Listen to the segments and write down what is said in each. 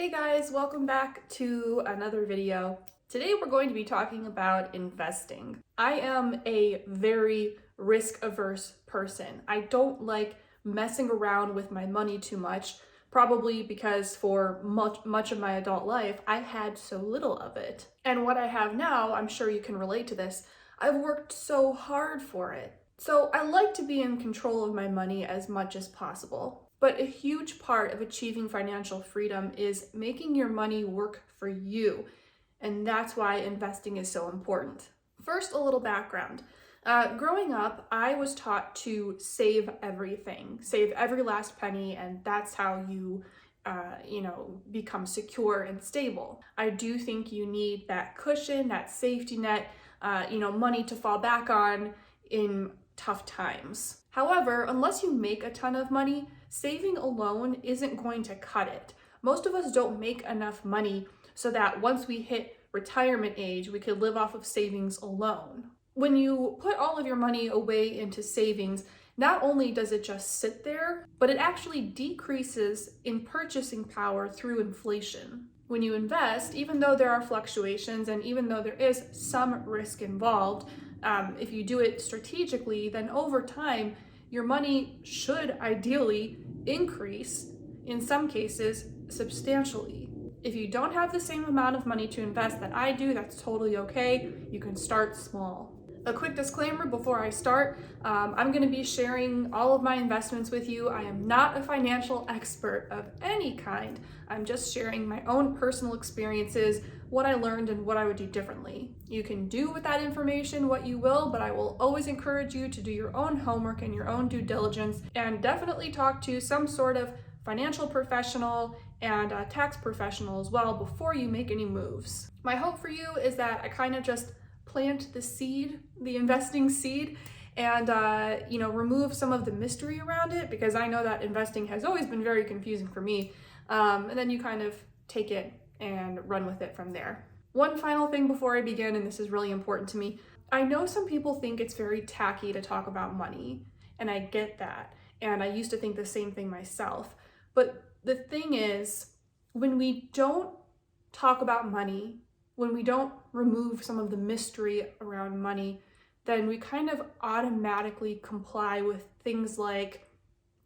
Hey guys, welcome back to another video. Today we're going to be talking about investing. I am a very risk-averse person. I don't like messing around with my money too much, probably because for much of my adult life, I had so little of it. And what I have now, I'm sure you can relate to this, I've worked so hard for it. So I like to be in control of my money as much as possible. But a huge part of achieving financial freedom is making your money work for you. And that's why investing is so important. First, a little background. Growing up, I was taught to save everything, save every last penny, and that's how you become secure and stable. I do think you need that cushion, that safety net, money to fall back on in tough times. However, unless you make a ton of money, saving alone isn't going to cut it. Most of us don't make enough money so that once we hit retirement age, we could live off of savings alone. When you put all of your money away into savings, not only does it just sit there, but it actually decreases in purchasing power through inflation. When you invest, even though there are fluctuations and even though there is some risk involved, if you do it strategically, then over time, your money should ideally increase, in some cases, substantially. If you don't have the same amount of money to invest that I do, that's totally okay. You can start small. A quick disclaimer before I start, I'm going to be sharing all of my investments with you. I am not a financial expert of any kind. I'm just sharing my own personal experiences, what I learned and what I would do differently. You can do with that information what you will, but I will always encourage you to do your own homework and your own due diligence, and definitely talk to some sort of financial professional and a tax professional as well before you make any moves. My hope for you is that I kind of just plant the seed, the investing seed, and remove some of the mystery around it, because I know that investing has always been very confusing for me. And then you kind of take it and run with it from there. One final thing before I begin, and this is really important to me. I know some people think it's very tacky to talk about money, and I get that. And I used to think the same thing myself. But the thing is, when we don't talk about money, when we don't remove some of the mystery around money, then we kind of automatically comply with things like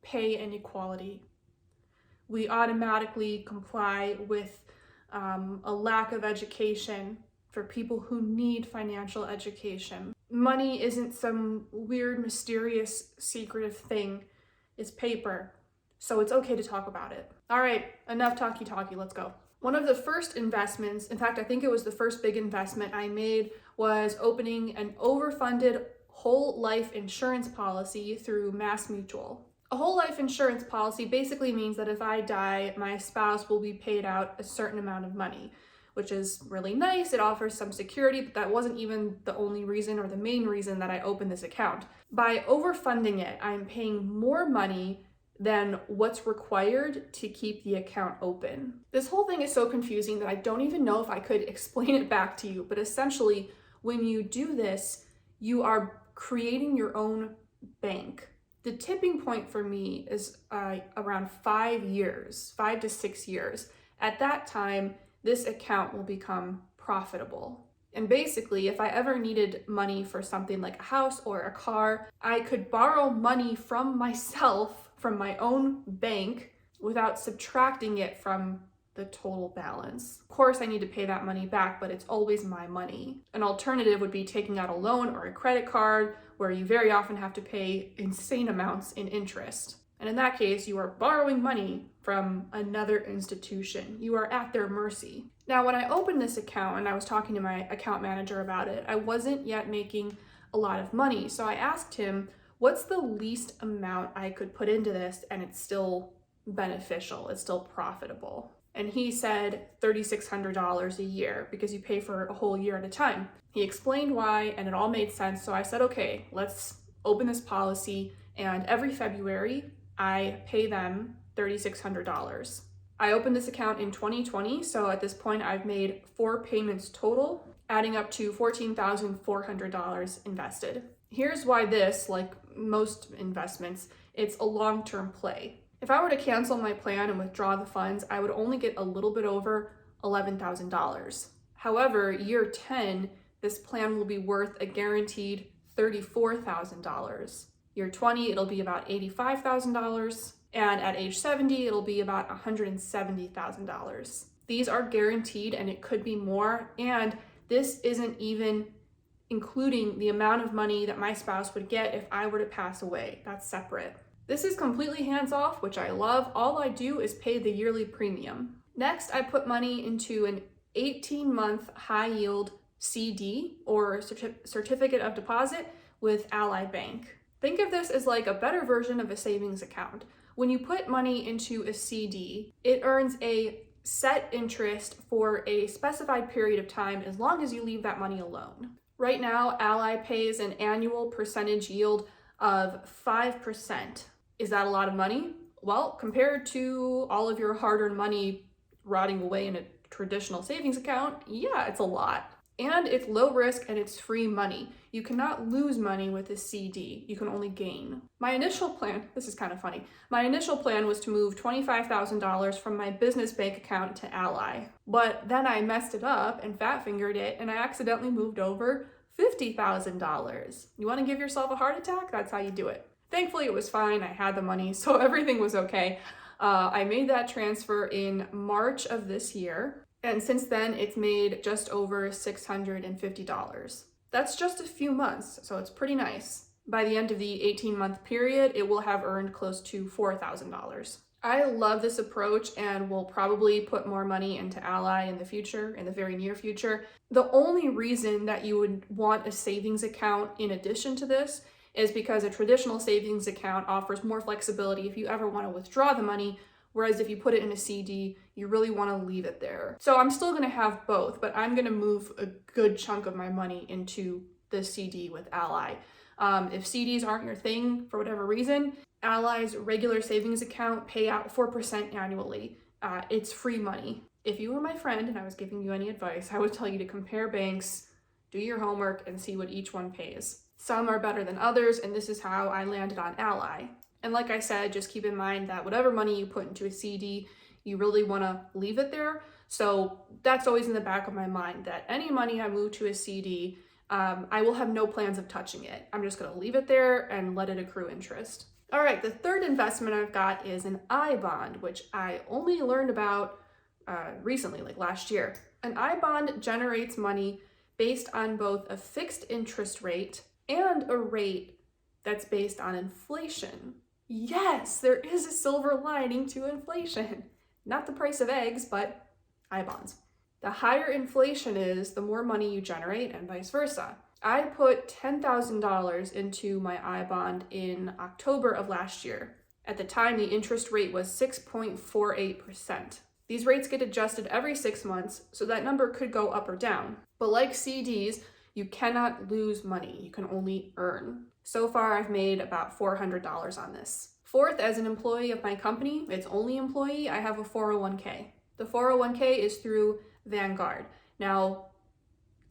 pay inequality. We automatically comply with a lack of education for people who need financial education. Money isn't some weird, mysterious, secretive thing. It's paper. So it's okay to talk about it. All right, enough talky, let's go. One of the first investments, in fact, I think it was the first big investment I made, was opening an overfunded whole life insurance policy through MassMutual. A whole life insurance policy basically means that if I die, my spouse will be paid out a certain amount of money, which is really nice. It offers some security, but that wasn't even the only reason or the main reason that I opened this account. By overfunding it, I'm paying more money than what's required to keep the account open. This whole thing is so confusing that I don't even know if I could explain it back to you, but essentially, when you do this, you are creating your own bank. The tipping point for me is around 5 to 6 years. At that time, this account will become profitable. And basically, if I ever needed money for something like a house or a car, I could borrow money from myself, from my own bank, without subtracting it from the total balance. Of course, I need to pay that money back, but it's always my money. An alternative would be taking out a loan or a credit card, where you very often have to pay insane amounts in interest. And in that case, you are borrowing money from another institution. You are at their mercy. Now, when I opened this account and I was talking to my account manager about it, I wasn't yet making a lot of money. So I asked him, what's the least amount I could put into this and it's still beneficial, it's still profitable? And he said $3,600 a year, because you pay for a whole year at a time. He explained why, and it all made sense. So I said, okay, let's open this policy. And every February, I pay them $3,600. I opened this account in 2020. So at this point, I've made 4 payments total, adding up to $14,400 invested. Here's why this, like most investments, it's a long-term play. If I were to cancel my plan and withdraw the funds, I would only get a little bit over $11,000. However, year 10, this plan will be worth a guaranteed $34,000. Year 20, it'll be about $85,000. And at age 70, it'll be about $170,000. These are guaranteed, and it could be more. And this isn't even including the amount of money that my spouse would get if I were to pass away. That's separate. This is completely hands-off, which I love. All I do is pay the yearly premium. Next, I put money into an 18-month high-yield CD, or certificate of deposit, with Ally Bank. Think of this as like a better version of a savings account. When you put money into a CD, it earns a set interest for a specified period of time as long as you leave that money alone. Right now, Ally pays an annual percentage yield of 5%. Is that a lot of money? Well, compared to all of your hard-earned money rotting away in a traditional savings account, yeah, it's a lot. And it's low risk and it's free money. You cannot lose money with a CD. You can only gain. My initial plan, this is kind of funny, my initial plan was to move $25,000 from my business bank account to Ally. But then I messed it up and fat fingered it, and I accidentally moved over $50,000. You want to give yourself a heart attack? That's how you do it. Thankfully, it was fine. I had the money, so everything was okay. I made that transfer in March of this year. And since then, it's made just over $650. That's just a few months, so it's pretty nice. By the end of the 18-month period, it will have earned close to $4,000. I love this approach and will probably put more money into Ally in the future, in the very near future. The only reason that you would want a savings account in addition to this is because a traditional savings account offers more flexibility if you ever want to withdraw the money. Whereas if you put it in a CD, you really want to leave it there. So I'm still going to have both, but I'm going to move a good chunk of my money into the CD with Ally. If CDs aren't your thing for whatever reason, Ally's regular savings account pay out 4% annually. It's free money. If you were my friend and I was giving you any advice, I would tell you to compare banks, do your homework, and see what each one pays. Some are better than others, and this is how I landed on Ally. And like I said, just keep in mind that whatever money you put into a CD, you really want to leave it there. So that's always in the back of my mind, that any money I move to a CD, I will have no plans of touching it. I'm just going to leave it there and let it accrue interest. All right, the third investment I've got is an I-bond, which I only learned about recently, like last year. An I-bond generates money based on both a fixed interest rate and a rate that's based on inflation. Yes, there is a silver lining to inflation. Not the price of eggs, but I-bonds. The higher inflation is, the more money you generate, and vice versa. I put $10,000 into my I-bond in October of last year. At the time, the interest rate was 6.48%. These rates get adjusted every 6 months, so that number could go up or down. But like CDs, you cannot lose money. You can only earn. So far, I've made about $400 on this. Fourth, as an employee of my company, its only employee, I have a 401k. The 401k is through Vanguard. Now,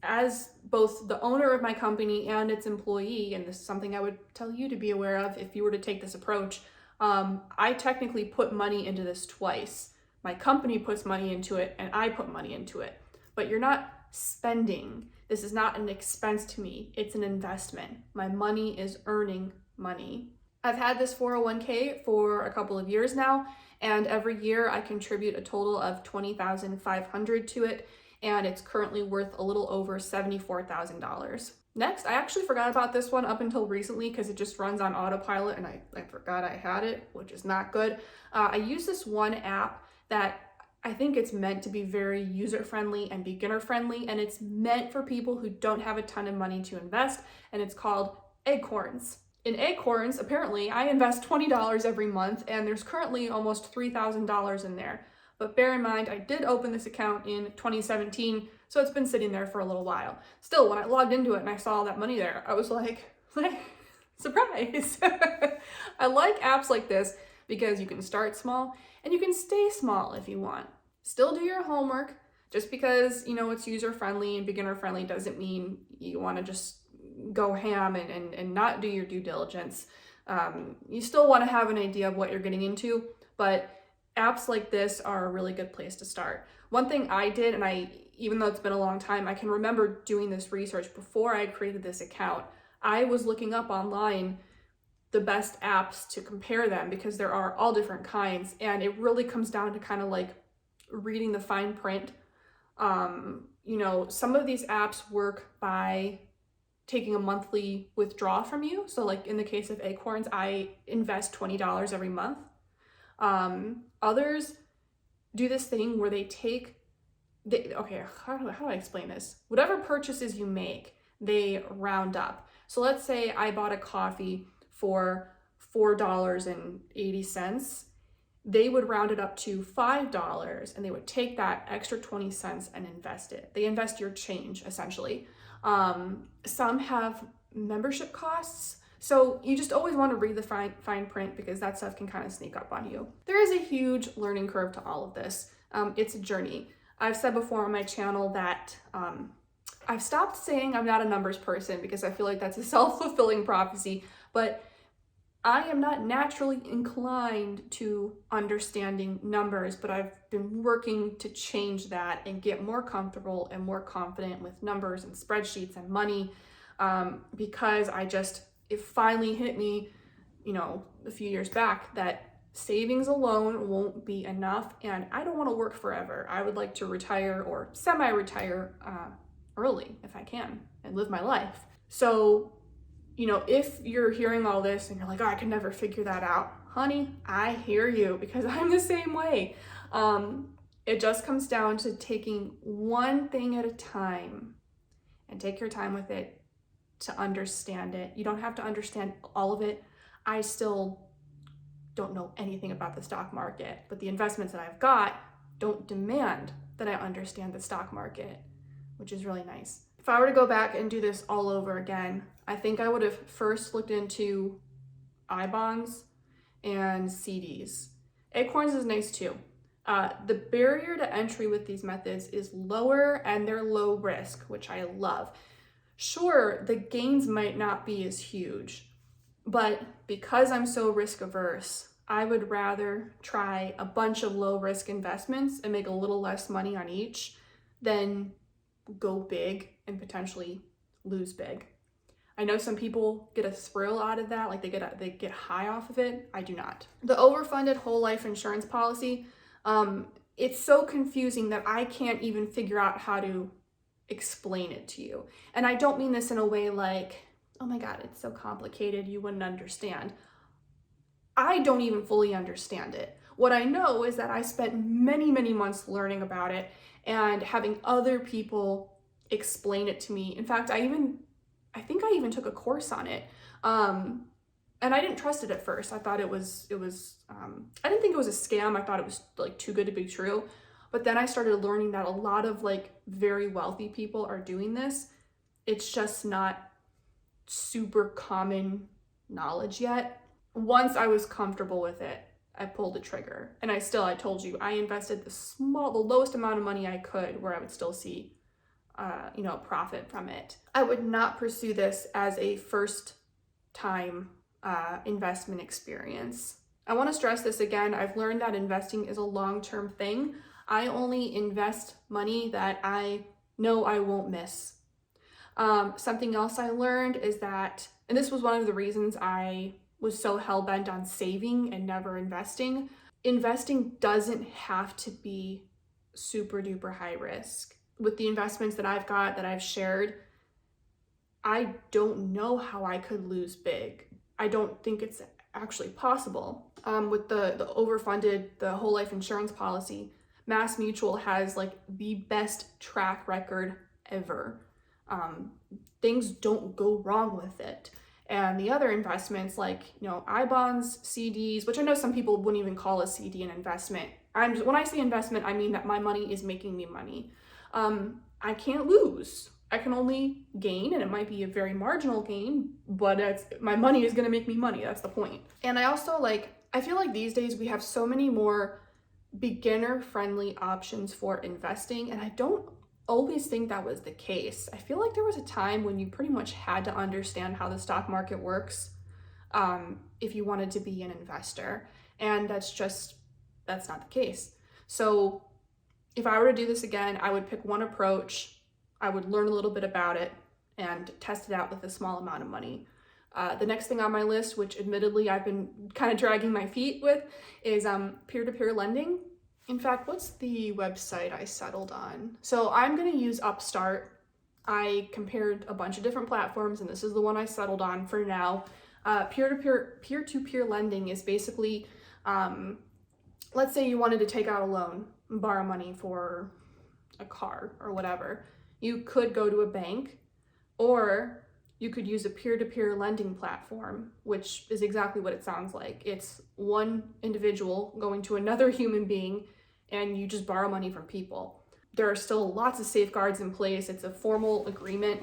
as both the owner of my company and its employee, and this is something I would tell you to be aware of if you were to take this approach, I technically put money into this twice. My company puts money into it, and I put money into it. But you're not spending. This is not an expense to me. It's an investment. My money is earning money. I've had this 401k for a couple of years now, and every year I contribute a total of $20,500 to it, and it's currently worth a little over $74,000. Next, I actually forgot about this one up until recently because it just runs on autopilot, and I forgot I had it, which is not good. I use this one app that I think it's meant to be very user-friendly and beginner-friendly, and it's meant for people who don't have a ton of money to invest, and it's called Acorns. In Acorns, apparently, I invest $20 every month, and there's currently almost $3,000 in there. But bear in mind, I did open this account in 2017, so it's been sitting there for a little while. Still, when I logged into it and I saw all that money there, I was like surprise! I like apps like this because you can start small and you can stay small if you want. Still do your homework. Just because, it's user-friendly and beginner-friendly doesn't mean you want to just go ham and not do your due diligence. You still want to have an idea of what you're getting into, but apps like this are a really good place to start. One thing I did, and even though it's been a long time, I can remember doing this research before I created this account. I was looking up online the best apps to compare them because there are all different kinds, and it really comes down to kind of like reading the fine print. Some of these apps work by taking a monthly withdrawal from you. So like in the case of Acorns, I invest $20 every month. Others do this thing where how do I explain this? Whatever purchases you make, they round up. So let's say I bought a coffee for $4.80. They would round it up to $5, and they would take that extra 20 cents and invest it. They invest your change, essentially. Some have membership costs. So you just always want to read the fine print because that stuff can kind of sneak up on you. There is a huge learning curve to all of this. It's a journey. I've said before on my channel that I've stopped saying I'm not a numbers person because I feel like that's a self-fulfilling prophecy, but I am not naturally inclined to understanding numbers, but I've been working to change that and get more comfortable and more confident with numbers and spreadsheets and money, because it finally hit me, a few years back that savings alone won't be enough, and I don't want to work forever. I would like to retire or semi-retire early if I can and live my life. So if you're hearing all this and you're like, oh, I can never figure that out, honey, I hear you because I'm the same way. It just comes down to taking one thing at a time and take your time with it to understand it. You don't have to understand all of it. I still don't know anything about the stock market, but the investments that I've got don't demand that I understand the stock market, which is really nice. If I were to go back and do this all over again, I think I would have first looked into I-bonds and CDs. Acorns is nice too. The barrier to entry with these methods is lower and they're low risk, which I love. Sure, the gains might not be as huge, but because I'm so risk averse, I would rather try a bunch of low risk investments and make a little less money on each than go big and potentially lose big. I know some people get a thrill out of that, like they get high off of it. I do not. The overfunded whole life insurance policy, it's so confusing that I can't even figure out how to explain it to you. And I don't mean this in a way like, oh my God, it's so complicated, you wouldn't understand. I don't even fully understand it. What I know is that I spent many, many months learning about it and having other people explain it to me. In fact, I think I even took a course on it. And I didn't trust it at first. I thought it was, I didn't think it was a scam. I thought it was like too good to be true. But then I started learning that a lot of like very wealthy people are doing this. It's just not super common knowledge yet. Once I was comfortable with it, I pulled the trigger. And I told you, I invested the lowest amount of money I could where I would still see profit from it. I would not pursue this as a first time investment experience. I want to stress this again. I've learned that investing is a long-term thing. I only invest money that I know I won't miss. Something else I learned is that, and this was one of the reasons I was so hell-bent on saving and never investing, investing doesn't have to be super duper high risk. With the investments that I've got, that I've shared, I don't know how I could lose big. I don't think it's actually possible. With the overfunded, the whole life insurance policy, Mass Mutual has like the best track record ever. Things don't go wrong with it. And the other investments like, I-bonds, CDs, which I know some people wouldn't even call a CD an investment. When I say investment, I mean that my money is making me money. I can't lose. I can only gain, and it might be a very marginal gain, but my money is going to make me money. That's the point. And I also I feel like these days we have so many more beginner-friendly options for investing, and I don't always think that was the case. I feel like there was a time when you pretty much had to understand how the stock market works if you wanted to be an investor, and that's just that's not the case. So if I were to do this again, I would pick one approach, I would learn a little bit about it, and test it out with a small amount of money. The next thing on my list, which admittedly I've been kind of dragging my feet with, is peer-to-peer lending. In fact, what's the website I settled on? So I'm going to use Upstart. I compared a bunch of different platforms, and this is the one I settled on for now. Peer-to-peer lending is basically, let's say you wanted to take out a loan and borrow money for a car or whatever. You could go to a bank, or you could use a peer-to-peer lending platform, which is exactly what it sounds like. It's one individual going to another human being, and you just borrow money from people. There are still lots of safeguards in place. It's a formal agreement,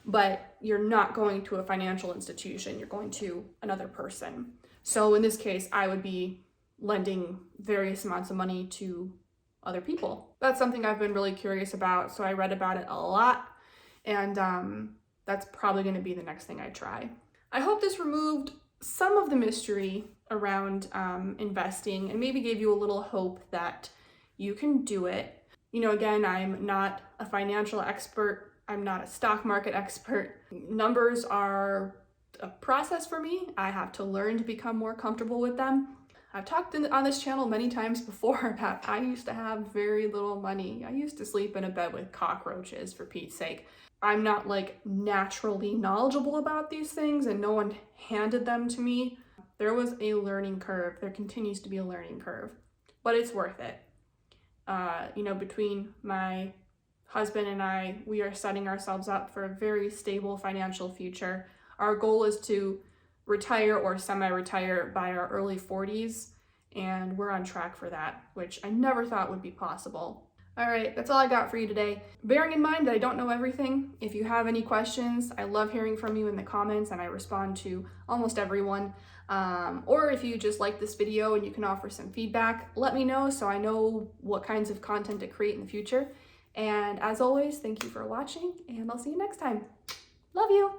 but you're not going to a financial institution. You're going to another person. So in this case, I would be lending various amounts of money to other people. That's something I've been really curious about, so I read about it a lot, and that's probably going to be the next thing I try. I hope this removed some of the mystery around investing and maybe gave you a little hope that you can do it. You know, again, I'm not a financial expert. I'm not a stock market expert. Numbers are a process for me. I have to learn to become more comfortable with them. I've talked on this channel many times before about I used to have very little money. I used to sleep in a bed with cockroaches, for Pete's sake. I'm not like naturally knowledgeable about these things, and no one handed them to me. There was a learning curve. There continues to be a learning curve, but it's worth it. You know, between my husband and I, we are setting ourselves up for a very stable financial future. Our goal is to retire or semi-retire by our early 40s, and we're on track for that, which I never thought would be possible. All right, that's all I got for you today. Bearing in mind that I don't know everything, if you have any questions, I love hearing from you in the comments, and I respond to almost everyone. Or if you just like this video and you can offer some feedback, let me know so I know what kinds of content to create in the future. And as always, thank you for watching, and I'll see you next time. Love you.